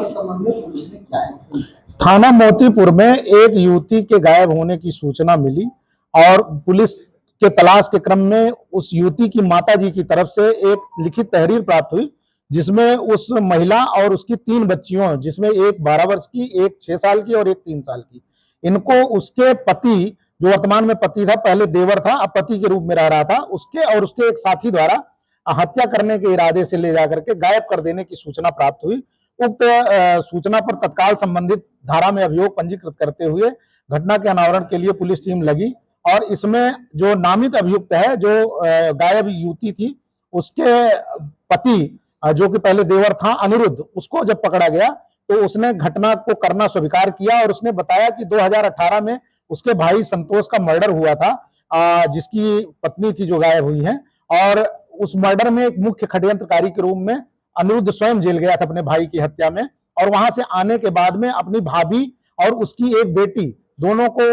और इस संबंध में पुलिस ने क्या है? थाना मोतीपुर में एक युवती के गायब होने की सूचना मिली और पुलिस के तलाश के क्रम में उस युवती की माताजी की तरफ से एक लिखित तहरीर प्राप्त हुई, जिसमें उस महिला और उसकी 3 बच्चियों, जिसमें एक 12 वर्ष की, एक 6 साल की और एक 3 साल की, इनको उसके पति, जो वर्तमान में पति था, पहले देवर था, अब पति के रूप में रह रहा था, उसके और उसके एक साथी द्वारा हत्या करने के इरादे से ले जाकर के गायब कर देने की सूचना प्राप्त हुई। उक्त सूचना पर तत्काल संबंधित धारा में अभियोग पंजीकृत करते हुए घटना के अनावरण के लिए पुलिस टीम लगी और इसमें जो नामित अभियुक्त है, जो गायब युवती थी, उसके पति, जो कि पहले देवर था, अनिरुद्ध, उसको जब पकड़ा गया तो उसने घटना को करना स्वीकार किया और उसने बताया कि 2018 में उसके भाई संतोष का मर्डर हुआ था, जिसकी पत्नी थी जो गायब हुई है, और उस मर्डर में एक मुख्य षड्यंत्रकारी के रूप में अनिरुद्ध स्वयं जेल गया था अपने भाई की हत्या में, और वहां से आने के बाद में अपनी भाभी और उसकी एक बेटी दोनों को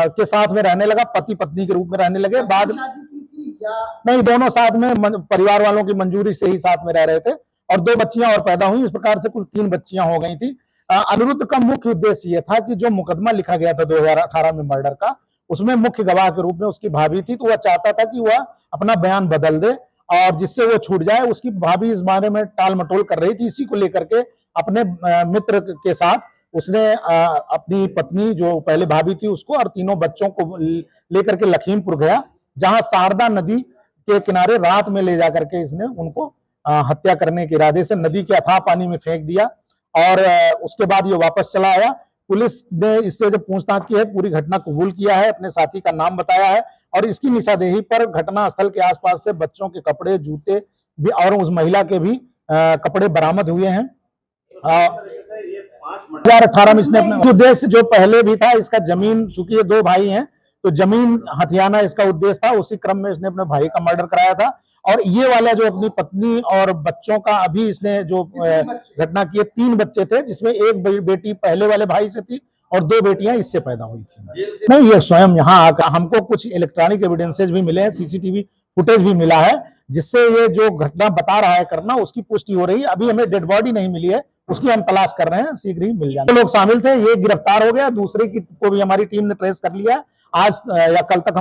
के साथ में रहने लगा, पति पत्नी के रूप में रहने लगे। बाद नहीं, दोनों साथ में परिवार वालों की मंजूरी से ही साथ में रह रहे थे और 2 बच्चियां और पैदा हुई। इस प्रकार से कुल 3 बच्चियां हो गई थी। अनिरुद्ध का मुख्य उद्देश्य यह था कि जो मुकदमा लिखा गया था 2018 में मर्डर का, उसमें मुख्य गवाह के रूप में उसकी भाभी थी, तो वह चाहता था कि वह अपना बयान बदल दे और जिससे वो छूट जाए। उसकी भाभी इस बारे में टाल मटोल कर रही थी। इसी को लेकर के अपने मित्र के साथ उसने अपनी पत्नी, जो पहले भाभी थी, उसको और 3 बच्चों को लेकर के लखीमपुर गया, जहां शारदा नदी के किनारे रात में ले जाकर के इसने उनको हत्या करने के इरादे से नदी के अथाह पानी में फेंक दिया और उसके बाद ये वापस चला आया। पुलिस ने इससे जब पूछताछ की है, पूरी घटना कबूल किया है, अपने साथी का नाम बताया है और इसकी निशानदेही पर घटना स्थल के आसपास से बच्चों के कपड़े, जूते भी और उस महिला के भी कपड़े बरामद हुए हैं। 2018 में इसने अपने उद्देश्य जो पहले भी था, इसका जमीन, चूंकि ये 2 भाई हैं तो जमीन हथियाना इसका उद्देश्य था, उसी क्रम में इसने अपने भाई का मर्डर कराया था। और ये वाला जो अपनी पत्नी और बच्चों का अभी इसने जो घटना की है, 3 बच्चे थे, जिसमें एक बेटी पहले वाले भाई से थी और 2 बेटियां इससे पैदा हुई थी। नहीं, ये स्वयं यहाँ आकर हमको कुछ इलेक्ट्रॉनिक एविडेंसेज भी मिले हैं, सीसीटीवी फुटेज भी मिला है, जिससे ये जो घटना बता रहा है करना, उसकी पुष्टि हो रही है। अभी हमें डेड बॉडी नहीं मिली है, उसकी हम तलाश कर रहे हैं, शीघ्र ही मिल जाएगी। लोग शामिल थे, ये गिरफ्तार हो गया, दूसरे को भी हमारी टीम ने ट्रेस कर लिया। आज या कल तक हम